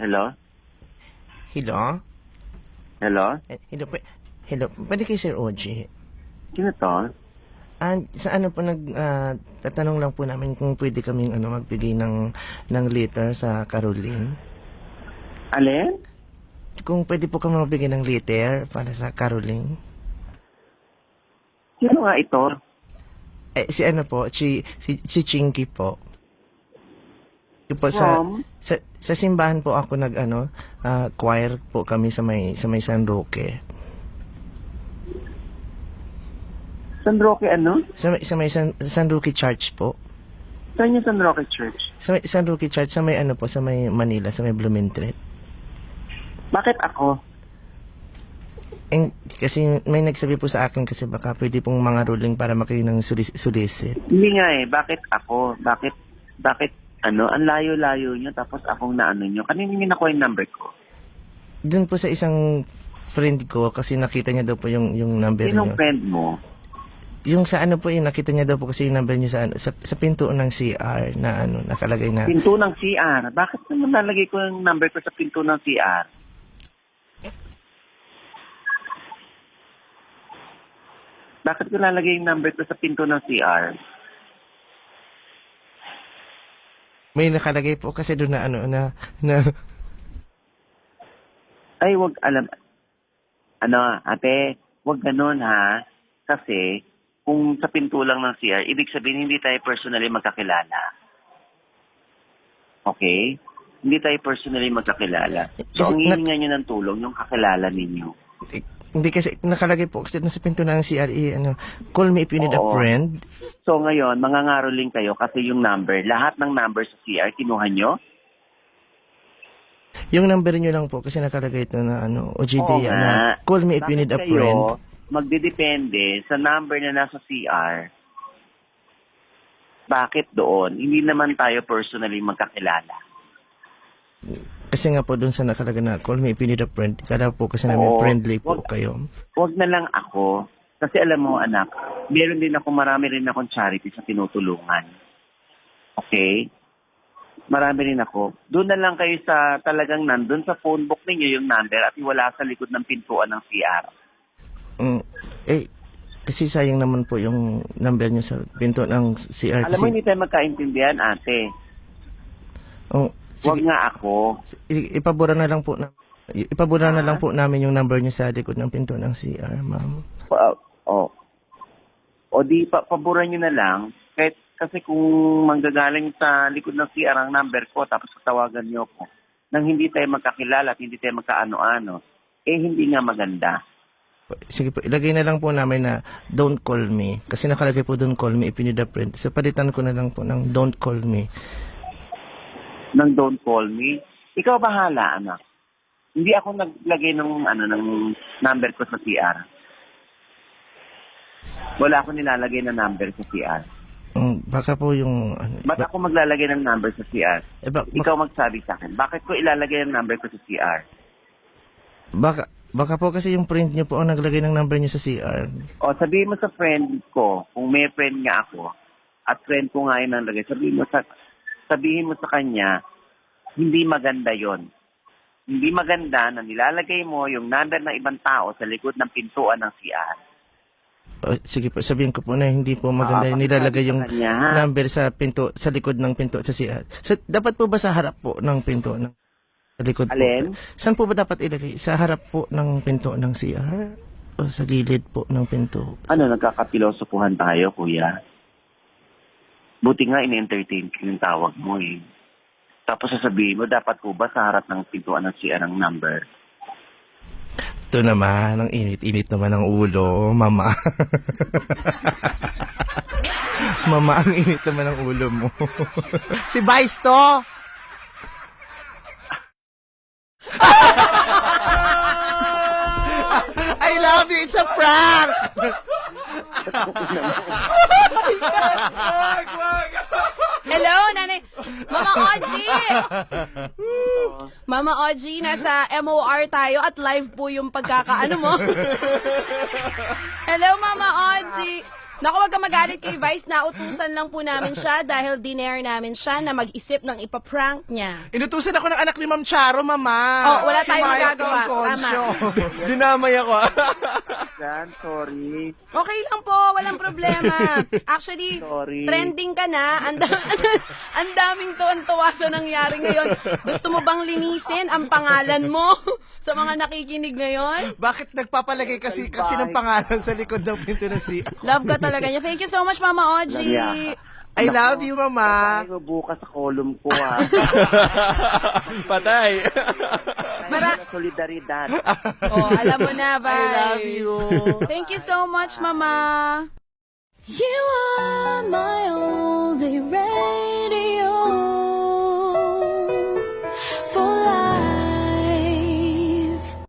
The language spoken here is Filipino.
Hello? Hello? Hello? Hello po. Hello. Pwede kay Sir OG. Sino to? Sa ano po tatanong lang po namin kung pwede kaming magbigay ng liter sa Caroline. Alin? Kung pwede po kami magbigay ng liter para sa Caroline. Sino nga ito? Si ano po, si Chinky po. Yung po From? sa simbahan po ako choir po kami sa may San Roque. San Roque ano? Sa may San Roque Church po. Saan yung San Roque Church? Sa may San Roque Church, sa may sa may Manila, sa may Blumentritt. Bakit ako? Kasi may nagsabi po sa akin kasi baka pwede pong mga ruling para makayo ng solicit. Hindi nga eh. Bakit ako? Bakit ang layo-layo nyo tapos akong naano nyo? Kanina nyo nakuha yung number ko? Doon po sa isang friend ko kasi nakita niya daw po yung number niyo. Sinong friend mo? Yung sa nakita niya daw po kasi yung number niyo sa pinto ng CR na nakalagay na. Pinto ng CR? Bakit naman nalagay ko yung number ko sa pinto ng CR? Bakit ko lalagay yung number ko sa pinto ng CR? May nakalagay po kasi doon na Ay, wag alam. Ate, wag ganun ha. Kasi, kung sa pinto lang ng CR, ibig sabihin hindi tayo personally magkakilala. Okay? Hindi tayo personally magkakilala. So, ang hihinga nyo ng tulong, yung kakilala ninyo. Hindi kasi nakalagay po kasi doon sa pinto ng CR call me if you need a friend. So, ngayon, mangangaroling kayo kasi yung number, lahat ng number sa CR, kinuha nyo? Yung number niyo lang po kasi nakalagay ito na OGD call me if you need a friend. Magdidepende sa number na nasa CR. Bakit doon? Hindi naman tayo personally magkakilala. Kasi nga po doon sa nakalagay na call me if you need a friend. Kada po kasi namin friendly po kayo. Wag na lang ako. Kasi alam mo anak, marami rin akong charity sa tinutulungan. Okay? Marami rin ako. Doon na lang kayo sa talagang nandun sa phone book ninyo yung number at wala sa likod ng pintuan ng CR. Kasi sayang naman po yung number nyo sa pinto ng CR. Alam mo, hindi tayo magkaintindihan, ate. Wag nga ako. Ipabura na lang po namin yung number nyo sa likod ng pinto ng CR, ma'am. Di pabura nyo na lang. Kasi kung manggagaling sa likod ng CR ang number ko, tapos tawagan nyo ko, nang hindi tayo magkakilala at hindi tayo magkaano-ano, hindi nga maganda. Sige po, ilagay na lang po namin na don't call me. Kasi nakalagay po don't call me if you need a friend. So, palitan ko na lang po ng don't call me. Nang don't call me? Ikaw bahala, anak. Hindi ako naglagay ng number ko sa CR. Wala ako nilalagay na number sa CR. Baka po yung... Ba't ako maglalagay ng number sa CR? Ikaw magsabi sa akin, bakit ko ilalagay ang number ko sa CR? Baka po kasi yung friend niyo po ang naglagay ng number niyo sa CR. Sabihin mo sa friend ko, kung may friend nga ako, at friend ko nga yun ang lagay, sabihin mo sa kanya, hindi maganda yon. Hindi maganda na nilalagay mo yung number ng ibang tao sa likod ng pintuan ng CR. Sige po, sabihin ko po na hindi po maganda yung nilalagay yung number sa likod ng pinto sa CR. So, dapat po ba sa harap po ng pinto sa likod Alin? po? Saan po ba dapat ilagay? Sa harap po ng pinto ng CR? O sa gilid po ng pinto? Nagkakapilosopuhan tayo, kuya? Buti nga in-entertain ko yung tawag mo eh. Tapos sasabihin mo, dapat po ba sa harap ng pintuan ng CR ang number? Ito naman, ang init-init naman ng ulo, mama. Mama, ang init naman ng ulo mo. Si Vice to! I love you, it's a prank! Hello, nanay. Mama Oji! Mama Oji, nasa MOR tayo at live po yung pagkakaano mo. Hello, Mama Oji. Naku, wag ka magalit kay Vice. Nautusan lang po namin siya dahil dinare namin siya na mag-isip ng ipaprank niya. Inutusan ako ng anak ni Ma'am Charo, Mama. Oh, wala Si tayong Michael magagawa. Concio. Dinamay ako. Dan, sorry. Okay lang po, walang problema. Actually, Sorry. trending ka na. Ang daming tuwan-tuwa sa nangyari ngayon. Gusto mo bang linisin ang pangalan mo sa mga nakikinig ngayon? Bakit nagpapalagay kasi ng pangalan sa likod ng pinto ng CR? Love ka talaga niya. Thank you so much, Mama Oji. Love I love you, Mama. Ay, bukas sa column ko, ha. Patay. Solidaridad. Oh, alam mo na, Vice. I love you. Thank you so much, Mama. You are my only ray.